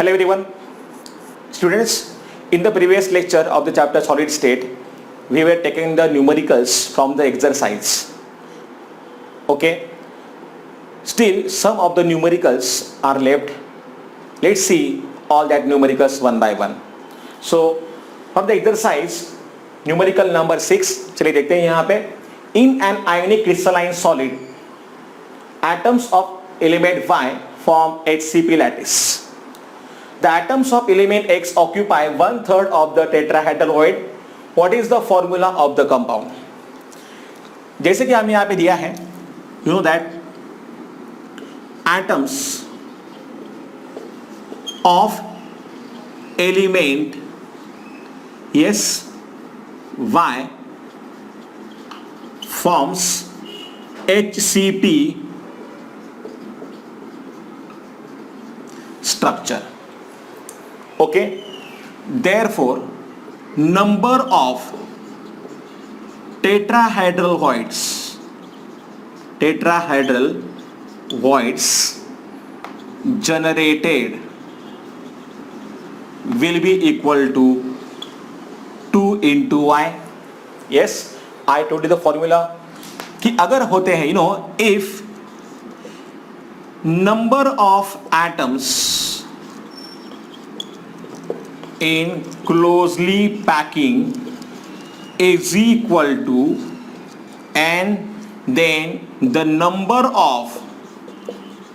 Hello everyone. Students, in the previous lecture of the chapter solid state, we were taking the numericals from the exercise. Okay. Still, some of the numericals are left. Let's see all that numericals one by one. So, from the exercise, numerical number 6, चलिए देखते हैं यहाँ पे. In an ionic crystalline solid, atoms of element Y form HCP lattice. The atoms of element X occupy 1/3 of the tetrahedral void. What is the formula of the compound? जैसे कि हमें यहाँ पे दिया है, you know that atoms of element yes Y forms HCP structure. Okay, therefore number of tetrahedral voids generated will be equal to 2 into Y. Yes, I told you the formula कि अगर होते हैं, you know, if number of atoms in closely packing is equal to n, then the number of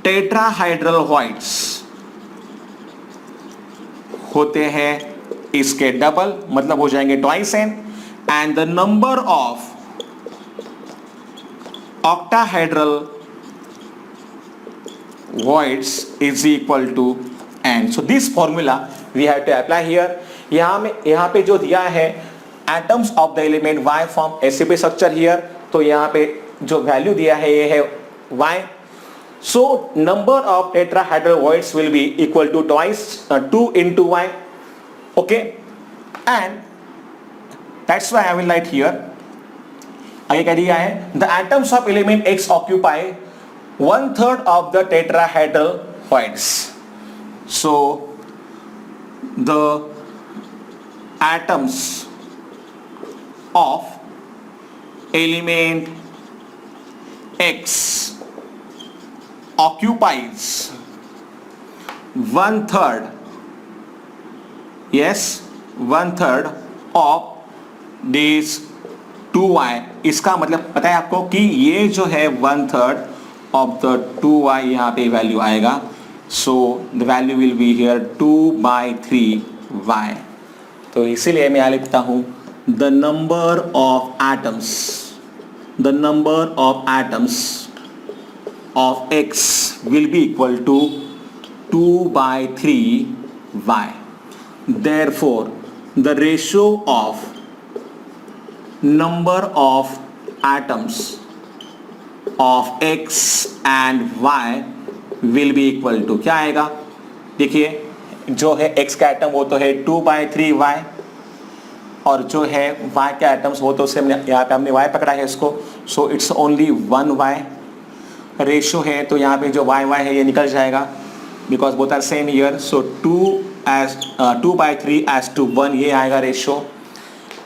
tetrahedral voids होते हैं इसके double, मतलब हो जाएंगे twice n, and the number of octahedral voids is equal to n. So this formula we have to apply here. यहाँ पे जो दिया है atoms of the element Y form HCP structure here, तो यहाँ पे जो वैल्यू दिया है ये है Y. So number of tetrahedral voids will be equal to twice 2 into Y. Okay, and that's why I will write here. आगे क्या दिया है? The atoms of element X occupy 1/3 of the tetrahedral voids. So the atoms of element X occupies 1/3, yes, 1/3 of this 2y. इसका मतलब पता है आपको कि ये जो है 1/3 of the 2y यहाँ पे वैल्यू आएगा. So the value will be here 2/3y. तो इसीलिए मैं यहाँ लिखता हूँ the number of atoms of X will be equal to 2/3y. Therefore the ratio of number of atoms of X and Y will be equal to क्या आएगा? देखिए जो है X का एटम वो तो है 2/3y, और जो है Y के एटम्स वो तो उससे यहाँ पे हमने Y पकड़ा है इसको, so it's only 1y. Ratio है तो यहाँ पे जो y है ये निकल जाएगा because both are same here. So 2/3 as to 1 ये आएगा रेशो.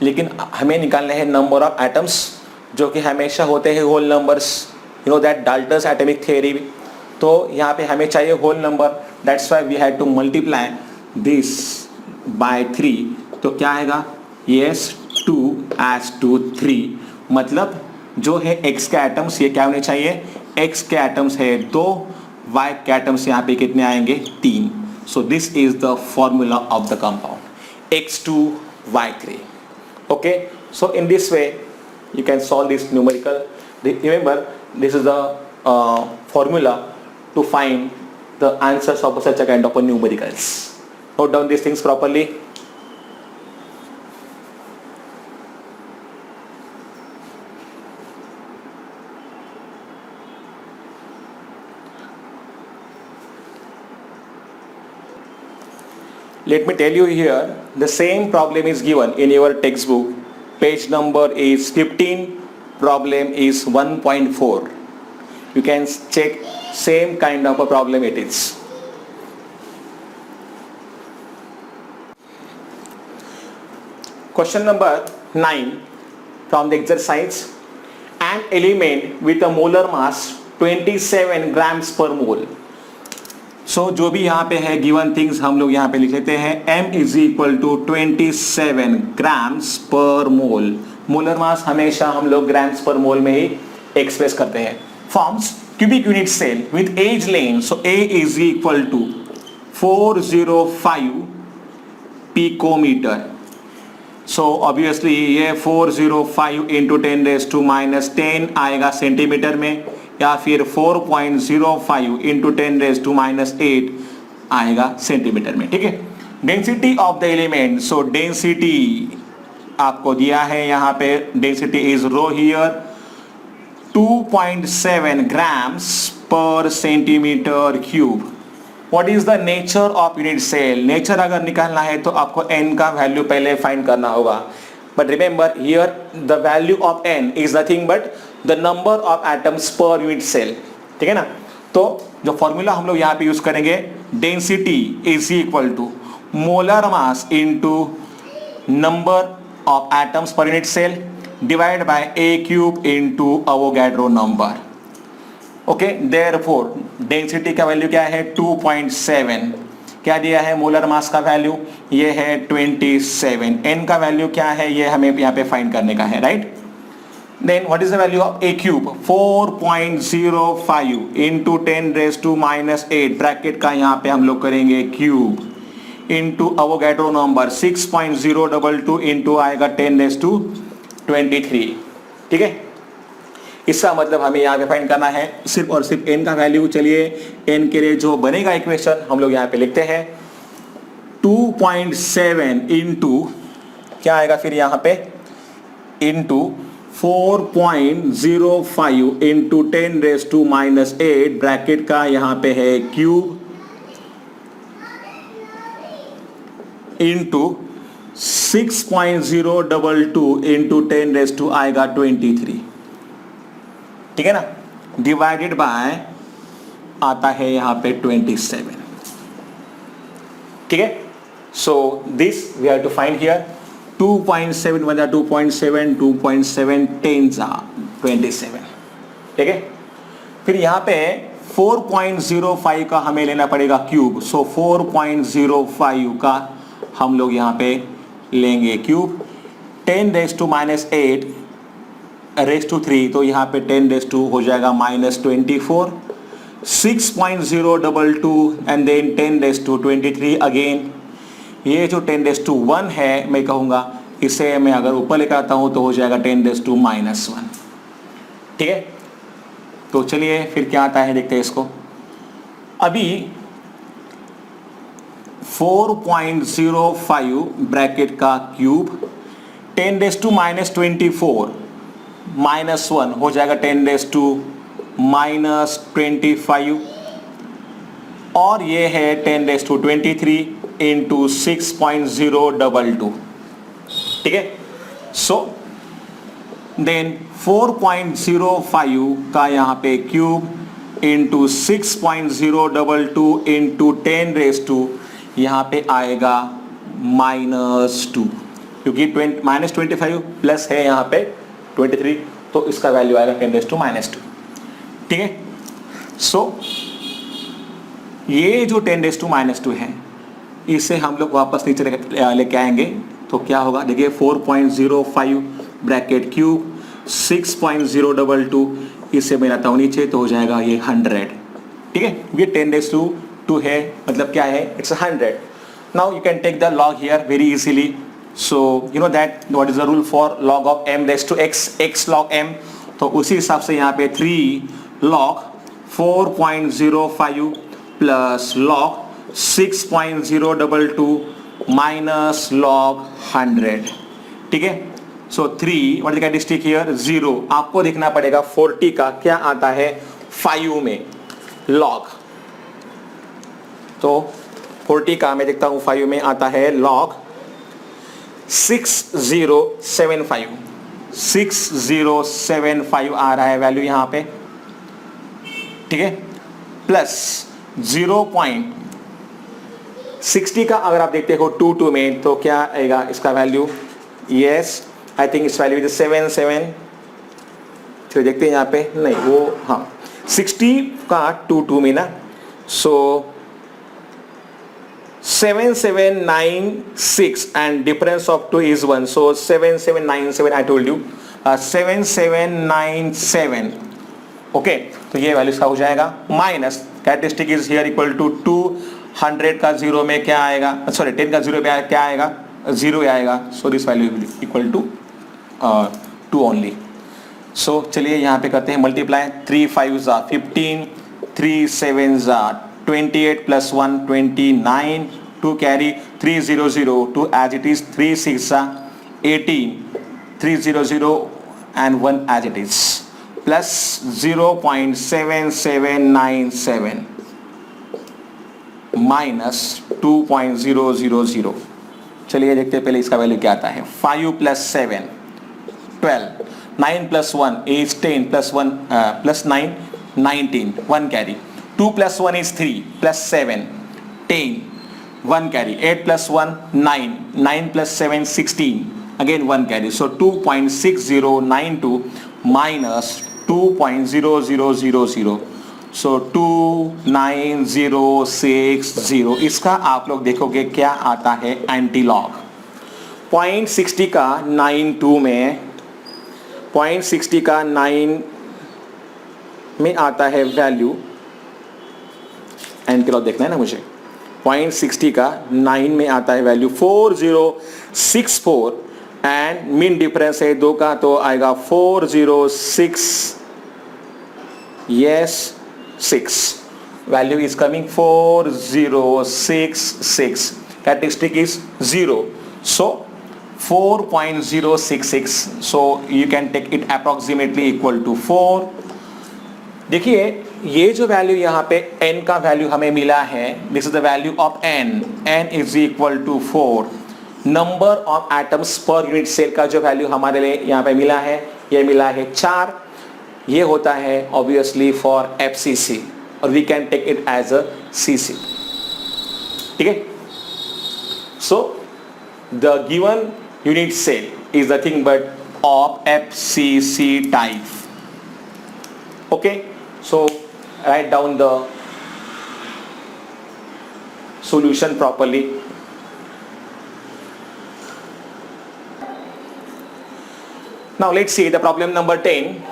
लेकिन हमें निकालने हैं नंबर ऑफ एटम्स जो कि हमेशा होते हैं whole numbers. You know that Dalton's atomic theory. तो यहाँ पे हमें चाहिए whole number, that's why we had to multiply this by 3. तो क्या आएगा? Yes, 2 as to 3. मतलब जो है x के एटम्स ये क्या होने चाहिए? x के एटम्स है 2, y के एटम्स यहाँ पे कितने आएंगे? 3. सो this is the formula of the compound X2 Y3. Okay, so in this way you can solve this numerical. Remember, this is the formula to find the answers of such a kind of a numericals. Note down these things properly. Let me tell you here, the same problem is given in your textbook. Page number is 15, problem is 1.4. You can check same kind of a problem it is. Question number 9 from the exercise, an element with a molar mass 27 grams per मोल। सो जो भी यहाँ पे है given things हम लोग यहाँ पे लिख लेते हैं। m is equal to 27 grams per mole. Molar mass हमेशा हम लोग ग्राम्स पर मोल में ही एक्सप्रेस करते हैं। Forms cubic unit cell with edge length, so a is equal to 405 picometre. So obviously ये 405 इंटू 10⁻⁻10 आएगा सेंटीमीटर में, या फिर 4.05 इंटू 10⁻⁻8 आएगा सेंटीमीटर में। ठीक है। Density of the element, so density आपको दिया है यहाँ पे, density is rho here 2.7 grams per centimetre cube. What is the nature of unit cell? Nature अगर निकालना है तो आपको n का वैल्यू पहले फाइंड करना होगा, but remember here the value of n is nothing but the number of atoms per unit cell. ठीक है ना। तो जो फॉर्मूला हम लोग यहाँ पे यूज करेंगे, density is equal to molar mass into number of atoms per unit cell divide by a cube into Avogadro number. Okay, therefore density का वैल्यू क्या है 2.7, क्या दिया है मोलर मास का वैल्यू, ये है 27, n का वैल्यू क्या है ये हमें यहाँ पे फाइंड करने का है, right. Then what is the value of a cube, 4.05 into 10⁻⁻8 bracket का यहाँ पे हम लोग करेंगे cube into Avogadro number 6.022 into आएगा 10⁻23। ठीक है। इसका मतलब हमें यहाँ पे फाइंड करना है सिर्फ और सिर्फ n का वैल्यू। चलिए n के लिए जो बनेगा इक्वेशन हम लोग यहाँ पे लिखते हैं, 2.7 इंटू क्या आएगा फिर यहाँ पे, इंटू 4.05 इंटू 10⁻⁻8 ब्रैकेट का यहाँ पे है क्यूब इंटू 6.022 इंटू 10 आएगा 23। ठीक है ना, डिवाइडेड बाय आता है यहाँ पे 27। ठीक है। So this we have to find here 2.7 बन 2.7, 2.7 10 27। ठीक है। फिर यहाँ पे 4.05 का हमें लेना पड़ेगा क्यूब। सो 4.05 का हम लोग यहाँ पे लेंगे क्यूब, 10⁻⁻8 रेस टू 3, तो यहाँ पे 10 हो जाएगा -24, 6.022 एंड देन 10⁻23 अगेन। ये जो 10⁻1 है मैं कहूँगा, इसे मैं अगर ऊपर लेकर आता हूँ तो हो जाएगा 10⁻⁻1। ठीक है। तो चलिए फिर क्या आता है देखते हैं इसको। अभी 4.05 ब्रैकेट का क्यूब 10⁻24 -1 हो जाएगा 10⁻⁻25, और ये है 10⁻23 इंटू 6.022। ठीक है। सो देन 4.05 का यहाँ पे क्यूब इंटू 6.022 इंटू 10 यहाँ पे आएगा -2, क्योंकि -25 प्लस है यहाँ पे 23, तो इसका वैल्यू आएगा 10⁻⁻2। ठीक है। सो ये जो 10⁻⁻2 है इसे हम लोग वापस नीचे लेके आएंगे, तो क्या होगा देखिए, 4.05 ब्रैकेट क्यूब 6.022, इसे मैं लाता हूँ नीचे तो हो जाएगा ये 100। ठीक है। ये 10⁻2 है, मतलब क्या है, it's 100। Now you can take the log here very easily. So you know that what is the rule for log of m⁻x, x log m। तो उसी हिसाब से यहाँ पे 3 log 4.05 plus log 6.022 minus log 100। ठीक है। सो 3 what is the characteristic here, 0। आपको देखना पड़ेगा 40 का क्या आता है 5 में log, तो 40 का मैं देखता हूँ 5 में आता है log 6075। 6075 आ रहा है वैल्यू यहाँ पे। ठीक है। प्लस 0.60 का अगर आप देखते हो 22 में, तो क्या आएगा इसका वैल्यू यस आई थिंक इस वैल्यू इज 7 चलिए देखते हैं यहाँ पे, नहीं वो हाँ 60 का 2 में ना, सो 7796 and difference of 2 is 1, so 7797 I told you, 7797 okay तो ये वैल्यू इसका हो जाएगा minus characteristic is here equal to 200 का 0 में क्या आएगा, सॉरी 10 का 0 में क्या आएगा, 0 आएगा, so this value equal to 2 only. So चलिए यहाँ पे करते हैं multiply, 3 5 15, 3 7 28 plus 1 29, 2 carry 3002 as it is, 3 6 18, 300 and 1 as it is, plus 0.7797 minus 2.000। चलिए देखते हैं पहले इसका वैल्यू क्या आता है। 5 plus 7 12, 9 plus 1 is 10 plus 1 plus 9 19, 1 carry, 2 plus 1 is 3 plus 7 10, 1 carry, 8 plus 1 9, 9 plus 7 16, again 1 carry, so 2.6092 minus 2.0000, so 29060। इसका आप लोग देखोगे क्या आता है एंटी लॉग। 0.60 का 92 में, 0.60 का 9 में आता है वैल्यू, एंटी लॉग देखना है ना मुझे। 0.60 का 9 में आता है वैल्यू 4064 एंड मीन डिफरेंस है 2 का, तो आएगा 406, yes 6, value is coming 4066, characteristic is 0, so 4.066, so you can take it approximately equal to 4। देखिए ये जो वैल्यू यहाँ पे n का वैल्यू हमें मिला है, this is the value of n is equal to 4। Number of atoms per unit cell का जो वैल्यू हमारे लिए यहाँ पे मिला है, ये मिला है 4। ये होता है ऑब्वियसली फॉर FCC और we can take it as a CC, ठीक है। So the given unit cell is nothing but of FCC type, okay. So write down the solution properly. Now let's see the problem number 10.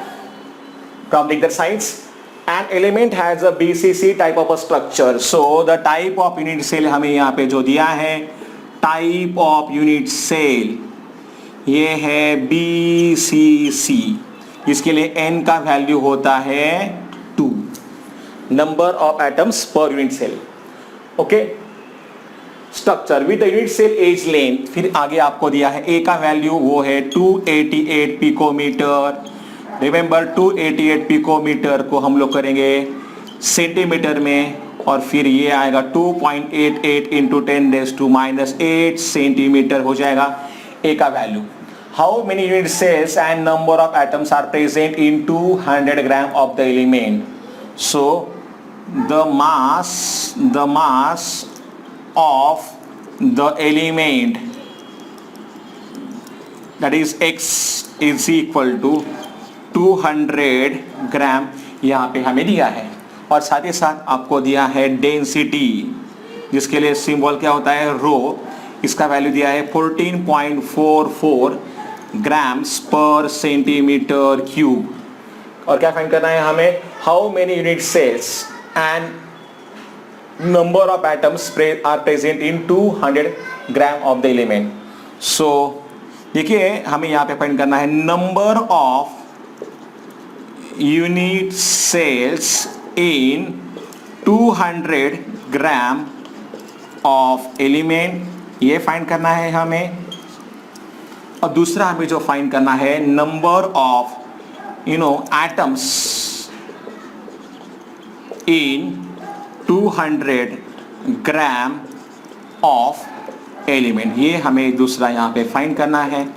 Problem exercise. An element has a BCC type of a structure. So the type of unit cell हमें यहाँ पे जो दिया है, type of unit cell ये है BCC, इसके लिए n का वैल्यू होता है 2, number of atoms per unit cell, okay. Structure with the unit cell edge length, फिर आगे आपको दिया है a का वैल्यू वो है 288 पिकोमीटर। रिमेंबर 288 पिकोमीटर को हम लोग करेंगे सेंटीमीटर में, और फिर ये आएगा 2.88 इंटू 10⁻⁻8 सेंटीमीटर हो जाएगा a का value. How many unit cells and number of atoms are present in 200 gram of the element? So the mass of the element, that is X, is equal to 200 ग्राम यहाँ पे हमें दिया है, और साथ ही साथ आपको दिया है डेंसिटी, जिसके लिए सिंबल क्या होता है रो। इसका वैल्यू दिया है 14.44 ग्राम्स पर सेंटीमीटर क्यूब। और क्या फाइंड करना है हमें, how many unit cells and number of atoms are present in 200 gram of the element. So देखिए हमें यहाँ पे फाइंड करना है number of unit cells in 200 gram of element, ये फाइंड करना है हमें। और दूसरा हमें जो फाइंड करना है number of atoms in 200 gram of element, ये हमें दूसरा यहाँ पे फाइंड करना है।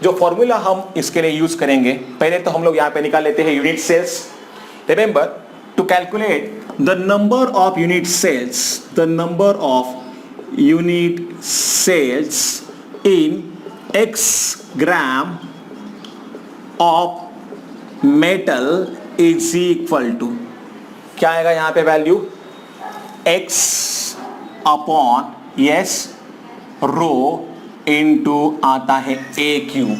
जो फॉर्मूला हम इसके लिए यूज करेंगे, पहले तो हम लोग यहाँ पे निकाल लेते हैं unit cells. Remember to calculate the number of unit cells, the number of unit cells in x gram of metal is equal to, क्या आएगा यहां पे value, x upon yes rho into आता है a क्यूब।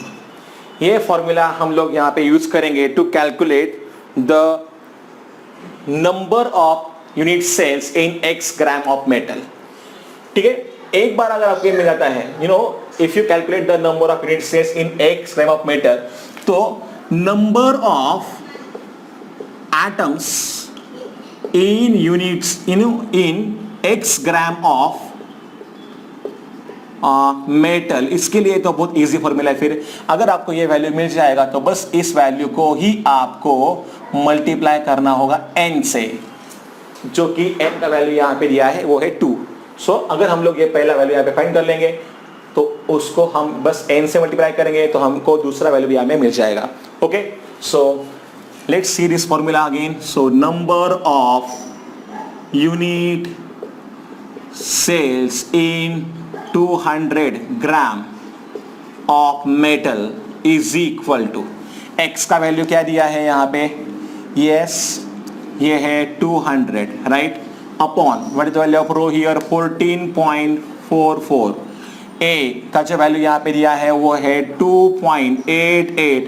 ये formula हम लोग यहां पे यूज करेंगे to calculate the number of unit cells in x gram of metal. ठीक है, एक बार अगर आपको मिल जाता है, you know, if you calculate the number of unit cells in x gram of metal, तो number of atoms in units in x gram of metal, इसके लिए तो बहुत इजी फॉर्मूला है। फिर अगर आपको ये वैल्यू मिल जाएगा तो बस इस वैल्यू को ही आपको मल्टीप्लाई करना होगा n से, जो कि n का वैल्यू यहां पे दिया है वो है 2। सो अगर हम लोग ये पहला वैल्यू यहां पे फाइंड कर लेंगे तो उसको हम बस n से मल्टीप्लाई करेंगे तो हमको दूसरा वैल्यू भी यहां पे मिल जाएगा। Okay, so let's see this formula again. So number of unit cells in 200 gram of metal is equal to, x का वैल्यू क्या दिया है यहाँ पे, यस ये है 200, right, upon what is the value of rho here 14.44, a का जो वैल्यू यहाँ पे दिया है वो है 2.88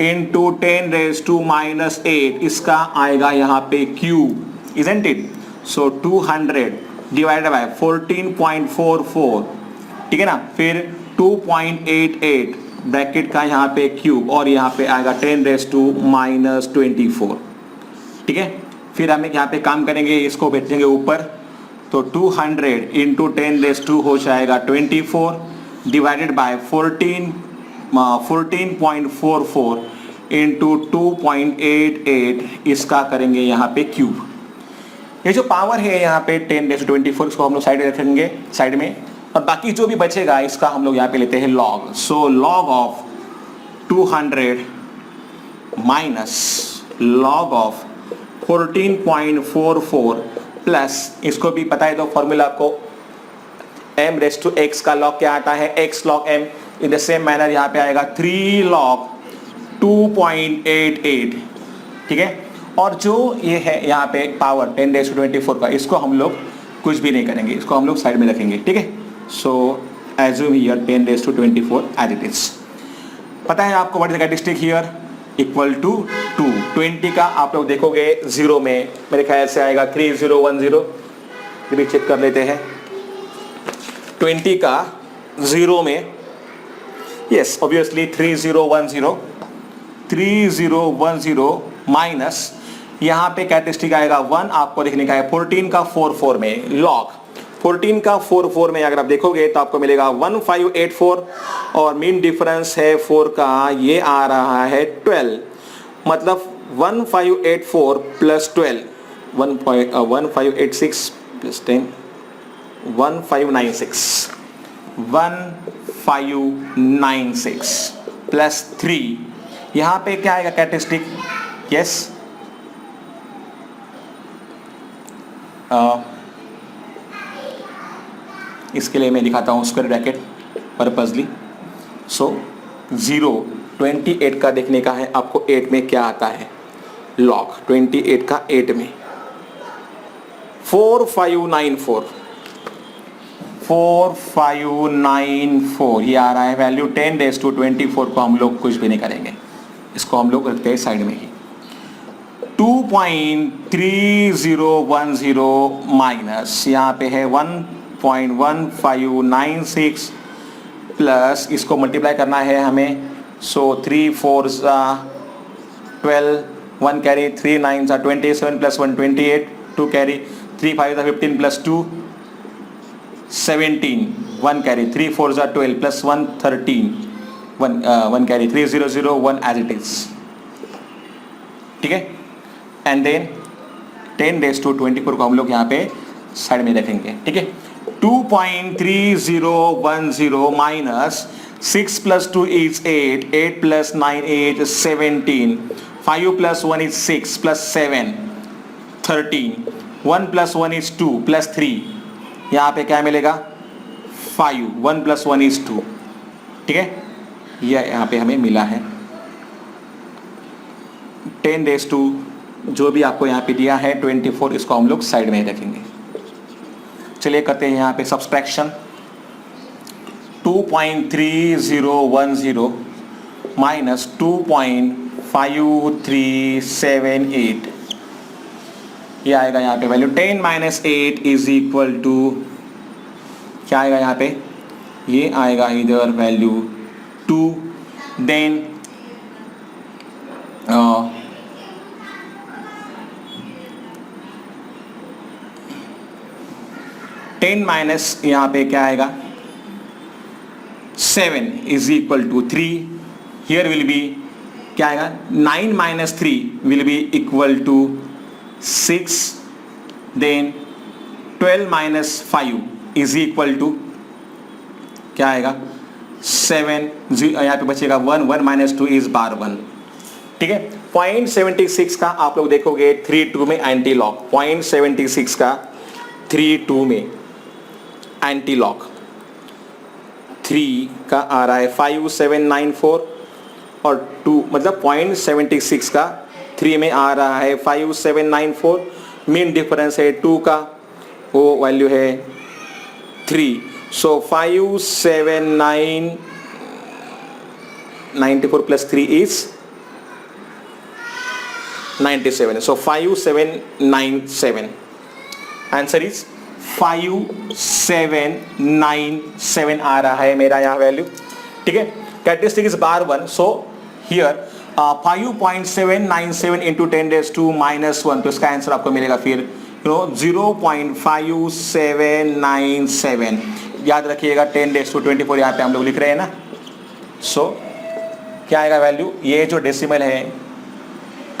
इंटू 10⁻⁻8, इसका आएगा यहाँ पे cube, isn't it. So 200 divided by 14.44, ठीक है ना, फिर 2.88 ब्रैकेट का यहाँ पे क्यूब और यहाँ पे आएगा 10⁻24, ठीक है। फिर हम यहाँ पे काम करेंगे, इसको भेजेंगे ऊपर, तो 200 इंटू 10⁻² हो जाएगा 24 डिवाइडेड बाय 14.44 इंटू 2.88, इसका करेंगे यहाँ पे क्यूब। ये जो पावर है यहाँ पे 10⁻24, इसको हम लोग साइड में रखेंगे, साइड में, और बाकी जो भी बचेगा इसका हम लोग यहाँ पे लेते हैं log. So log of 200 minus log of 14.44 plus, इसको भी पता है तो फॉर्मूला आपको, m⁻x का लॉग क्या आता है, x log m। In the same manner यहाँ पे आएगा 3 log 2.88, ठीक है। और जो ये है यहाँ पे पावर 10⁻24 का, इसको हम लोग कुछ भी नहीं करेंगे, इसको हम लोग साइड में रखेंगे, ठीक है। So assume here 10⁻24 as it is. पता है आपको what is the characteristic here, equal to 2। 20 का आप लोग देखोगे जीरो में, मेरे ख्याल से आएगा 3010, ये भी चेक कर लेते हैं। 20 का जीरो में, यस ऑब्वियसली 3010 माइनस यहाँ पे कैरेक्टरिस्टिक आएगा 1, आपको देखने का है 14 का 44 में, लॉग 14 का 44 में अगर आप देखोगे तो आपको मिलेगा 1584, और मीन डिफरेंस है 4 का, ये आ रहा है 12, मतलब 1584 प्लस 12, 1586 प्लस 10, 1596 प्लस 3, यहाँ पे क्या आएगा कैरेक्टरिस्टिक, यस इसके लिए मैं दिखाता हूँ स्क्वायर ब्रैकेट पर्पजली। सो 28 का देखने का है आपको, 8 में क्या आता है, लॉग 28 का 8 में 4594 ये आ रहा है वैल्यू। 10⁻24 को हम लोग कुछ भी नहीं करेंगे, इसको हम लोग रखते हैं साइड में ही। 2.3010 माइनस यहाँ पे है 1.1596 प्लस, इसको मल्टीप्लाई करना है हमें। So 3 4 12, 1 carry, 3 9 27 plus 1 28, 2 carry, 3 5 15 plus 2 17, 1 carry, 3 4 12 plus 1 13, 1 carry, 3001 as it is, ठीक है। एंड देन 10⁻24 को हम लोग यहाँ पे साइड में रखेंगे, ठीक है। 2.3010 minus 6 plus 2 is 8, 8 plus 9 is 17, 5 plus 1 is 6 plus 7 13, 1 plus 1 is 2 plus 3, यहाँ पे क्या मिलेगा 5, 1 प्लस 1 इज 2, ठीक है, यह यहाँ पे हमें मिला है 10 रेज़ टू जो भी आपको यहाँ पे दिया है 24, इसको हम लोग साइड में रखेंगे। चलिए करते हैं यहाँ पे सब्सट्रैक्शन। 2.3010 माइनस 2.5378, ये आएगा यहाँ पे value 10 minus 8 is equal to क्या आएगा यहाँ पे, ये आएगा इधर वैल्यू 2, देन 10 माइनस यहाँ पे क्या आएगा 7 is equal to 3, here will be क्या आएगा 9 minus 3 will be equal to 6, then 12 minus 5 is equal to क्या आएगा 7, यहाँ पे बचेगा 1, 1 माइनस 2 इज बार 1। ठीक है, 0.76 का आप लोग देखोगे 3-2 में एंटी लॉक, 0.76 का 3-2 में एंटी लॉक 3 का आ रहा है 5794 और 2 मतलब 0.76 का 3 में आ रहा है 5794, मीन डिफरेंस है 2 का, वो वैल्यू है 3, so 5794 plus 3 is 97, so 5797, answer is 5797 आ रहा है मेरा यहाँ वैल्यू। ठीक है, characteristic is bar 1, so here 5.797 into 10 raise to minus 1, तो इसका आंसर आपको मिलेगा फिर 0.5797। याद रखिएगा 10 रेज़ टू 24 यहाँ पे हम लोग लिख रहे हैं ना, सो क्या आएगा वैल्यू, ये जो डेसिमल है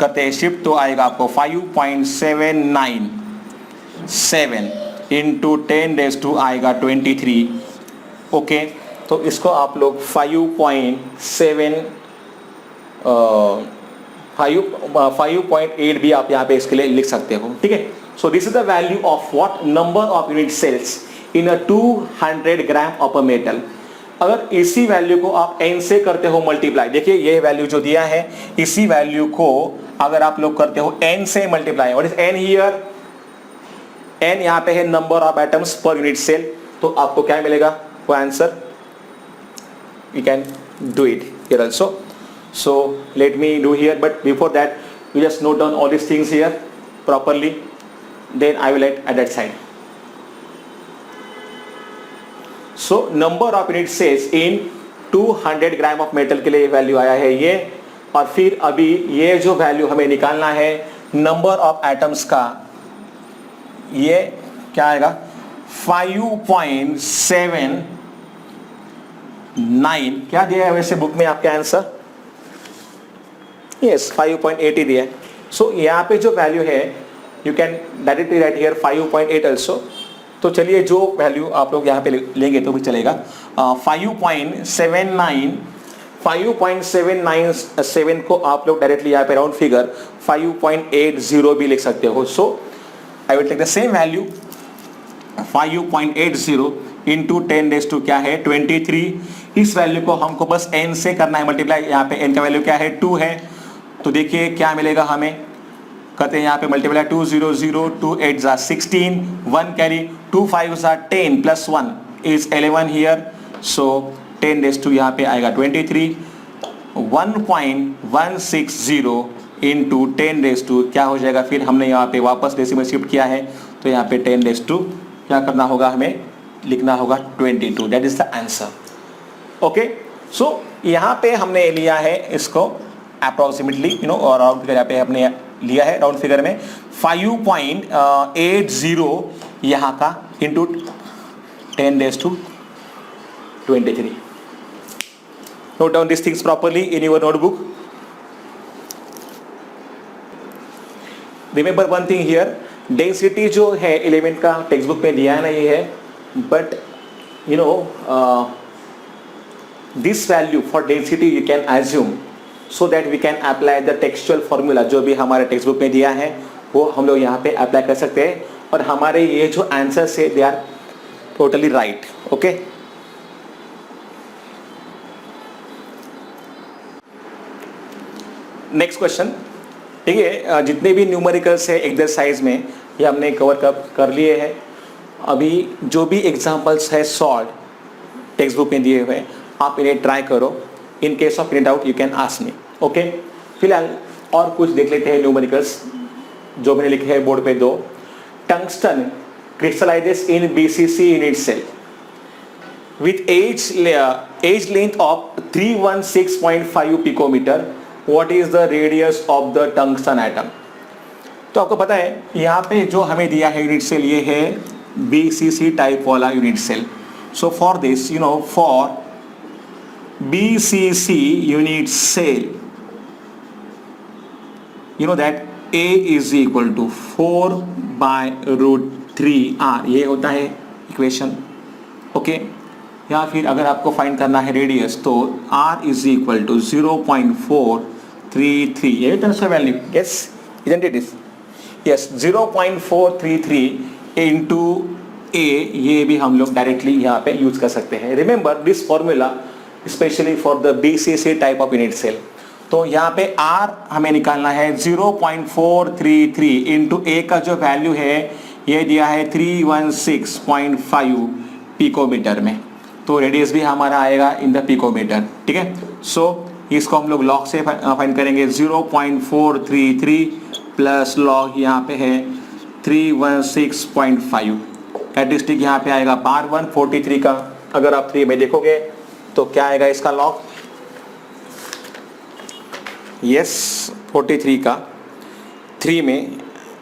करते हैं शिफ्ट तो आएगा आपको 5.797 इंटू 10 रेज़ टू आएगा 23। ओके, तो इसको आप लोग 5.8 भी आप यहाँ पे इसके लिए लिख सकते हो। ठीक है, so this is the value of what number of unit cells in a 200 gram of a metal. अगर इसी वैल्यू को आप n से करते हो मल्टीप्लाई, देखिए ये वैल्यू जो दिया है इसी वैल्यू को अगर आप लोग करते हो n से multiply, what is n here, n यहाँ पे है number of atoms per unit cell, तो आपको क्या मिलेगा वो answer, you can do it here also. So let me do here, but before that you just note down all this things here properly, then I will at that side. So number of unit cells in 200 gram of metal के लिए value आया है ये, और फिर अभी ये जो वैल्यू हमें निकालना है नंबर ऑफ एटम्स का, ये क्या आएगा 5.79, क्या दिया है वैसे बुक में आपके आंसर, यस 5.80 दिया है। सो यहाँ पे जो वैल्यू है you can directly right here 5.8 also. तो चलिए जो वैल्यू आप लोग यहाँ पे लेंगे तो भी चलेगा, 5.797 को आप लोग डायरेक्टली यहाँ पे राउंड फिगर 5.80 भी लिख सकते हो। So I will take the same value 5.80 into 10 raise to क्या है 23, इस वैल्यू को हमको बस n से करना है मल्टीप्लाई, यहाँ पे n का वैल्यू क्या है 2 है, तो देखिए क्या मिलेगा हमें, कहते हैं यहाँ पे मल्टीप्लाई 2 0 0 2 8 जा 16, 1 कैरी 2 5 जा 10 plus 1 is 11 here, so 10 raise to यहाँ पे आएगा 23, 1.160 इंटू 10 रेज़ टू क्या हो जाएगा, फिर हमने यहाँ पे वापस डेसिमल शिफ्ट किया है तो यहाँ पे 10 रेज़ टू क्या करना होगा, हमें लिखना होगा 22, that is the answer. Okay, so यहाँ पे हमने लिया है इसको अप्रोक्सीमेटली और राउंड फिगर यहाँ पे हमने लिया है राउंड फिगर में 5.80 यहाँ का into 10 raise to 23। Note down this things properly in your notebook. Remember one thing here, density जो है एलिमेंट का टेक्स्ट बुक में दिया है ना ये है, but you know this value for density you can assume so that we can apply the textual formula जो भी हमारे टेक्स्ट बुक में दिया है वो हम लोग यहाँ पे अप्लाई कर सकते हैं, और हमारे ये जो आंसर्स है they are totally right. Okay, next question, ठीक है, जितने भी न्यूमेरिकल्स है एक्सरसाइज में ये हमने कवर कर लिए हैं। अभी जो भी एग्जांपल्स है सॉल्व टेक्स्ट बुक में दिए हुए आप इन्हें ट्राई करो। In case of any doubt you can ask me, okay. फिलहाल और कुछ देख लेते हैं न्यूमेरिकल्स जो मैंने लिखे हैं बोर्ड पे दो। Tungsten crystallizes in BCC unit cell with age length of 316.5 picometer. What is the radius of the tungsten atom? तो आपको पता है यहाँ पे जो हमें दिया है यूनिट सेल ये है BCC टाइप वाला unit cell. So for this you know for BCC unit cell you know that A is equal to 4/√3r, ये होता है इक्वेशन, ओके। या फिर अगर आपको फाइंड करना है रेडियस तो r इज इक्वल टू 0.433, ये transfer value, yes isn't it is, yes 0.433 into a, ये भी हम लोग डायरेक्टली यहाँ पे यूज कर सकते हैं। Remember this formula specially for the BCC type of unit cell. तो यहाँ पे r हमें निकालना है 0.433 इंटू a का जो वैल्यू है ये दिया है 316.5 पिकोमीटर में, तो रेडियस भी हमारा आएगा इन द पिकोमीटर, ठीक है। सो इसको हम लोग लॉग से फाइंड करेंगे। 0.433 प्लस लॉग यहाँ पे है 316.5, कैरेक्टरिस्टिक यहाँ पे आएगा बार 143 का। अगर आप 3 में देखोगे तो क्या आएगा इसका लॉग, यस 43 का 3 में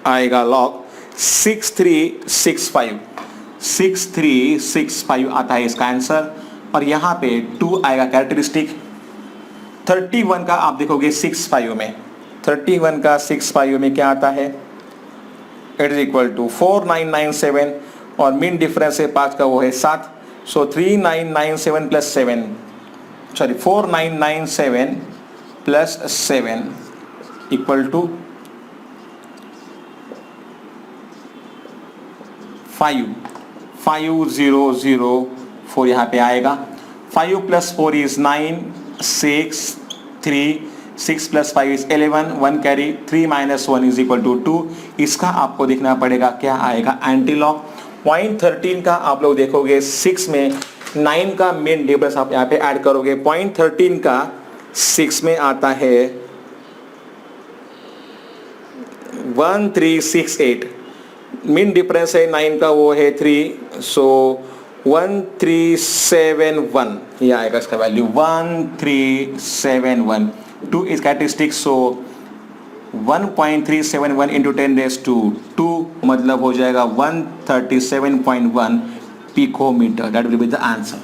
आएगा लॉग 6365 आता है इसका आंसर। और यहाँ पे 2 आएगा कैरेक्टरिस्टिक। 31 का आप देखोगे 65 में, 31 का 65 में क्या आता है, इट इज इक्वल टू 4997 और मीन डिफरेंस है 5 का वो है 7। So 3997 plus 7 sorry 4997 plus 7 equal to 50004 यहाँ पे आएगा। 5 plus 4 is 9, 6, 3, 6 plus 5 is 11, 1 carry, 3 minus 1 is equal to 2। इसका आपको देखना पड़ेगा क्या आएगा एंटीलॉग। पॉइंट 13 का आप लोग देखोगे 6 में 9 का मेन डिफरेंस आप यहाँ पे ऐड करोगे। पॉइंट 13 का 6 में आता है 1368, मीन डिफरेंस है 9 का वो है 3, सो 1371 ये आएगा इसका value 1371। 2 is characteristic, so 1.371 into 10⁻², मतलब हो जाएगा 137.1 picometre. That will be the answer,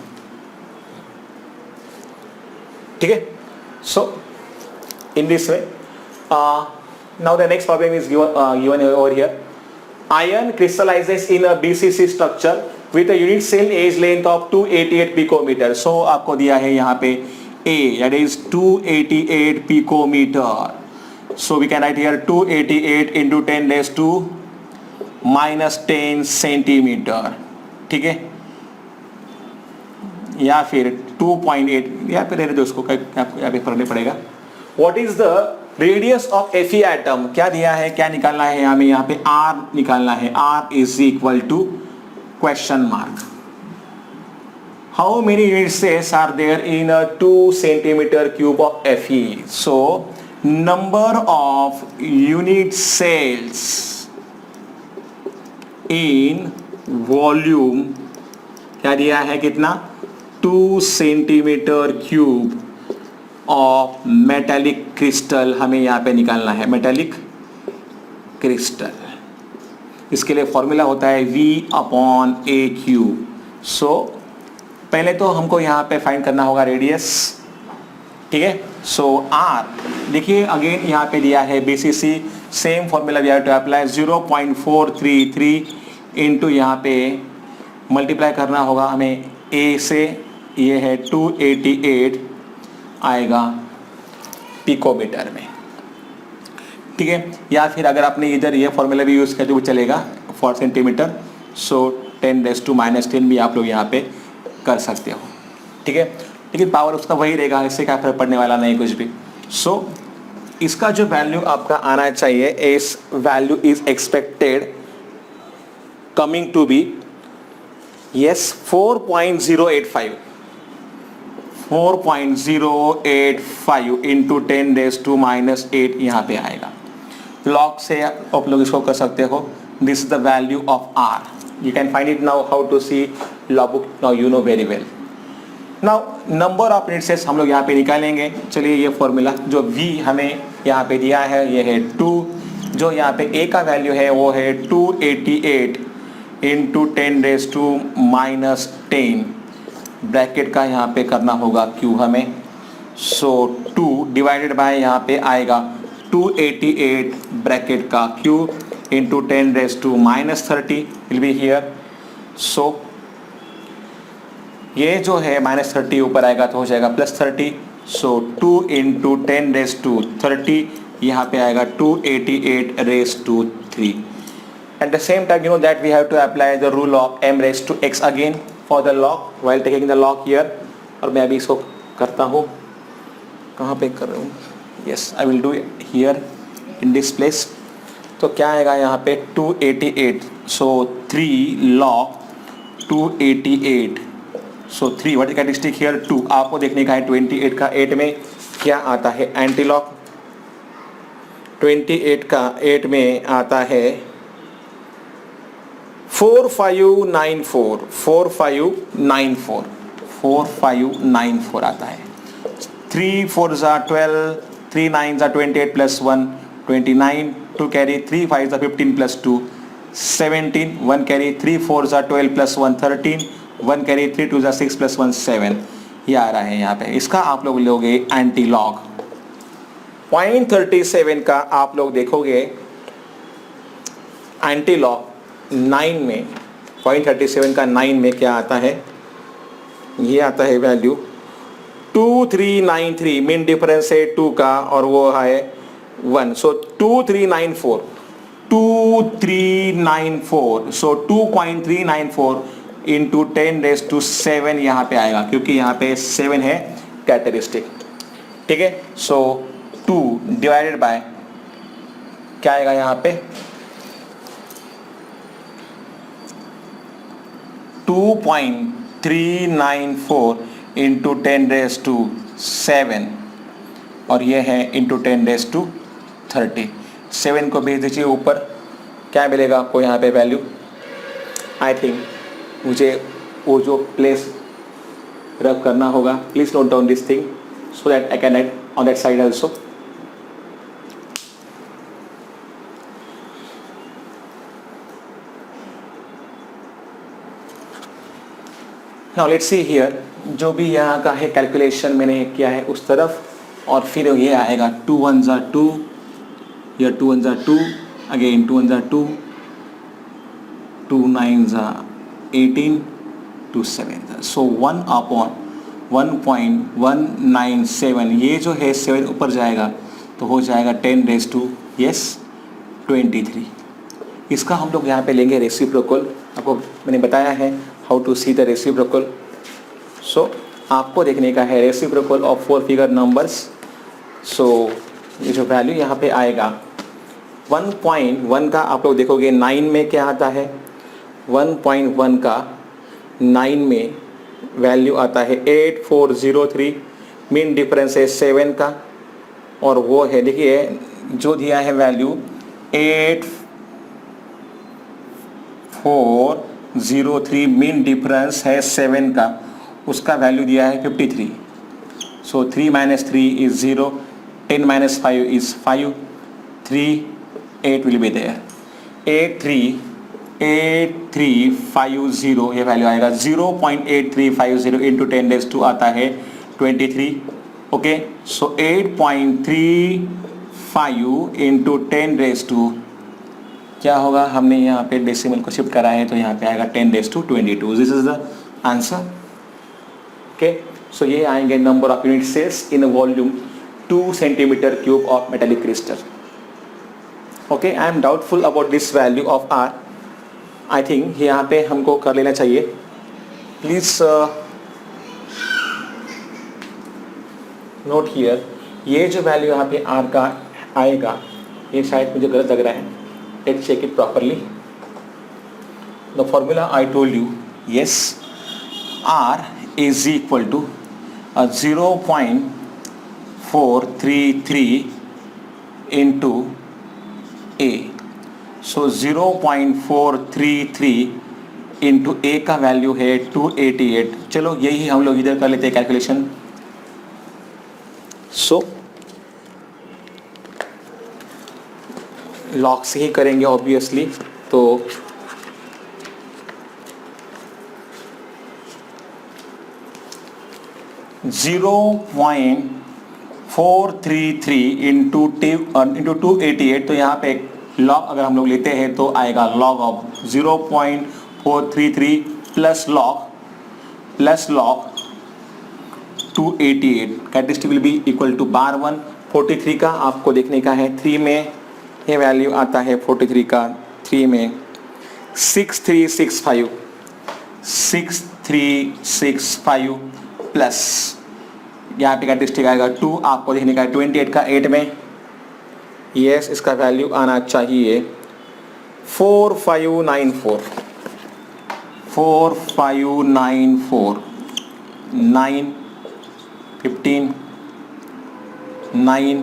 ठीक है। So in this way now the next problem is given over here. Iron crystallizes in a BCC structure with a unit cell age length of 288 picometer. So आपको दिया है यहाँ पे A, that is 288 picometer. So we can write here 288 into 10⁻⁻10 centimeter, ठीक है। या फिर 2.8 या फिर रहने दो उसको, आपको यहाँ पे पढ़ने पड़ेगा। What is the radius of Fe atom, क्या दिया है, क्या निकालना है हमें यहाँ पे R निकालना है। R is equal to question mark. How many unit cells are there in a 2 centimetre cube of Fe? So number of unit cells in volume क्या दिया है, कितना, 2 centimetre cube of metallic crystal हमें यहाँ पे निकालना है। मेटेलिक क्रिस्टल, इसके लिए फॉर्मूला होता है V/A³। सो पहले तो हमको यहाँ पे फाइंड करना होगा रेडियस, ठीक है। सो R देखिए अगेन यहाँ पे दिया है BCC, same formula we have to apply. 0.433 into यहाँ पे मल्टीप्लाई करना होगा हमें A से, ये है 288 आएगा पिकोमीटर में, ठीक है। या फिर अगर आपने इधर ये फॉर्मूला भी यूज़ किया तो वो चलेगा फॉर सेंटीमीटर। सो 10⁻⁻10 भी आप लोग यहाँ पे कर सकते हो, ठीक है। लेकिन पावर उसका वही रहेगा, इससे क्या फर्क पड़ने वाला नहीं कुछ भी। सो इसका जो वैल्यू आपका आना चाहिए, इस value is expected coming to be yes 4.085 4.085 into 10⁻⁻8 यहाँ पे आएगा। लॉग से आप लोग इसको कर सकते हो, this is the value of R. You can find it now how to see log book, now you know very well. Now number of indexes हम लोग यहाँ पे निकालेंगे। चलिए ये फॉर्मूला जो v हमें यहाँ पे दिया है ये है 2, जो यहाँ पे a का वैल्यू है वो है 288 इंटू 10⁻⁻10 ब्रैकेट का यहाँ पे करना होगा q हमें। सो 2 डिवाइडेड बाय यहाँ पे आएगा 288 ब्रैकेट का q into 10⁻30 will be here. So ये जो है -30 ऊपर आएगा तो हो जाएगा +30। सो 2 इंटू 10⁻30 यहाँ पे आएगा 288⁻3। At the same time, you know that we have to apply the rule of m⁻x again for the log while taking the log here। और मैं अभी इसको करता हूँ, कहाँ पे कर रहा हूँ, yes I will do it here in this place। तो क्या आएगा यहाँ पे 288, so 3 log 288, so 3 what is the characteristic here 2। आपको देखने का है 28 का 8 में क्या आता है एंटी लॉग, 28 का 8 में आता है 4594 आता है। 3 4 12, 3 9 28 plus 1 29, 2 carry 3 5 15 plus 2 17, 1 carry 3 4 12 plus 1 13, 1 carry 3 2 6 plus 1 7। ये आ रहा है यहाँ पे। इसका आप लोग लोगे एंटी लॉग 0.37 का आप लोग देखोगे एंटी लॉग 9 में 0.37 का 9 में क्या आता है, ये आता है वैल्यू 2393। मीन डिफरेंस है 2 का और वो है 1, सो 2394 सो 2.394 इंटू 10⁻7 यहाँ पे आएगा क्योंकि यहाँ पे 7 है कैरेक्टरिस्टिक, ठीक है। सो 2 डिवाइडेड बाय क्या आएगा यहाँ पे 2.394 इंटू 10⁻7 और ये है इंटू 10⁻30। 7 को भेज दीजिए ऊपर, क्या मिलेगा आपको यहाँ पे वैल्यू। आई थिंक मुझे वो जो प्लेस रब करना होगा, please note down this thing so that I can write on that side also. Now let's see here, जो भी यहाँ का है कैलकुलेशन मैंने किया है उस तरफ, और फिर ये आएगा 2 1 2, या 2 1 2, अगेन 2 1 2, 2 9 18, 2 7, सो 1/1.197। ये जो है 7 ऊपर जाएगा तो हो जाएगा 10⁻23। इसका हम लोग यहाँ पे लेंगे रेसिप्रोकल। आपको मैंने बताया है how to see the reciprocal. So आपको देखने का है reciprocal of 4 figure numbers. So ये जो वैल्यू यहाँ पे आएगा 1.1 का आप लोग देखोगे 9 में क्या आता है, 1.1 का 9 में वैल्यू आता है 8403। मीन डिफरेंस है 7 का और वो है, देखिए जो दिया है वैल्यू 8403, मीन डिफरेंस है 7 का, उसका वैल्यू दिया है 53। So 3 - 3 is 0, 10 - 5 is 5, 3 8 will be there, 8350 ये वैल्यू आएगा। 0.8350 इंटू 10⁻2 आता है 23। ओके, सो 8.35 इंटू 10⁻2 क्या होगा, हमने यहाँ पे डेसिमल को शिफ्ट करा है तो यहाँ पे आएगा 10⁻22। This is the answer. Okay, so ये आएंगे number of unit cells in volume 2 centimetre cube of metallic crystal. Okay, I am doubtful about this value of R. I think यहाँ पे हमको कर लेना चाहिए। प्लीज नोट हियर, ये जो वैल्यू यहाँ पे आर का आएगा, ये शायद मुझे गलत लग रहा है, let's check it properly. The formula I told you, yes, R is equal to 0.433 into A. So 0.433 into A का वैल्यू है 288। चलो यही हम लोग इधर कर लेते हैं कैलकुलेशन। सो लॉग से ही करेंगे ऑब्वियसली, तो जीरो पॉइंट 433 इंटू 288, तो यहाँ पे लॉग अगर हम लोग लेते हैं तो आएगा log of 0.433 plus log 288, characteristic will be equal to bar 1। 43 का आपको देखने का है, 3 में ये वैल्यू आता है 43 का, 3 में 6365 प्लस यहाँ पे कैरेक्टरिस्टिक आएगा 2, आपको देखने का है 28 का 8 में, यस, इसका वैल्यू आना चाहिए 4594 9 15 9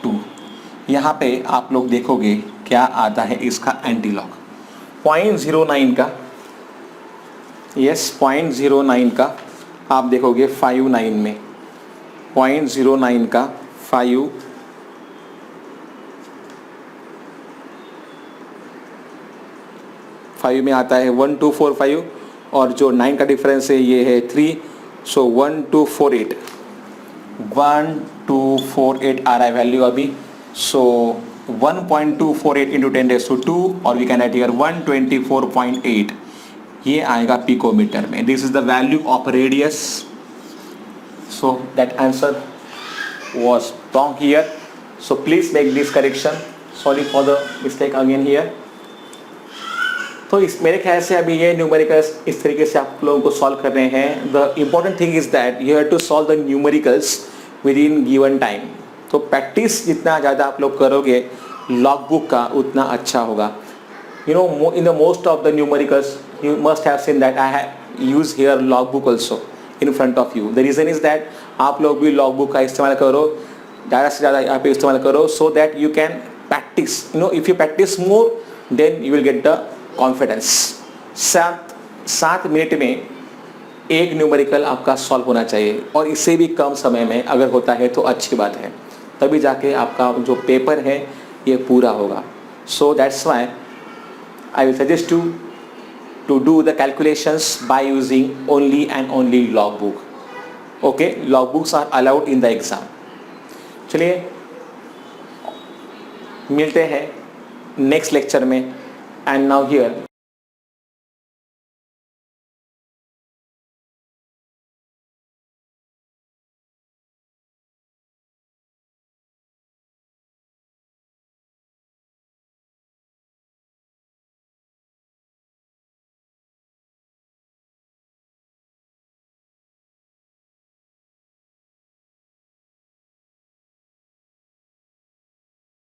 2। यहाँ पे आप लोग देखोगे क्या आता है इसका एंटीलॉग 0.09 का, यस 0.09 का आप देखोगे 59 में, 0.09 का 5 में आता है 1245, और जो 9 का डिफरेंस है ये है 3, सो 1248 आ रहा है वैल्यू अभी। सो 1.248 इंटू 10⁻², और वी कैन राइट हियर 124.8, ये आएगा पिकोमीटर में। This is the value of radius. So that answer was wrong here, so please make this correction, sorry for the mistake again here। तो इस मेरे ख्याल से अभी ये न्यूमेरिकल्स इस तरीके से आप लोगों को सॉल्व कर रहे हैं। The important thing is that you have to solve the numericals within given time. तो प्रैक्टिस जितना ज़्यादा आप लोग करोगे लॉग बुक का उतना अच्छा होगा। You know in the most of the numericals you must have seen that I have used here logbook also in front of you. The reason is that आप लोग भी logbook का इस्तेमाल करो, ज़्यादा से ज़्यादा यहाँ पे इस्तेमाल करो, so that you can practice. You know, if you practice more, then you will get the confidence. 7 minute में एक न्यूमेरिकल आपका सॉल्व होना चाहिए, और इससे भी कम समय में अगर होता है तो अच्छी बात है, तभी जाके आपका जो पेपर है ये पूरा होगा। So that's why I will suggest you to do the calculations by using only and only logbook. Okay, logbooks are allowed in the exam. चलिए मिलते हैं नेक्स्ट लेक्चर में। And now here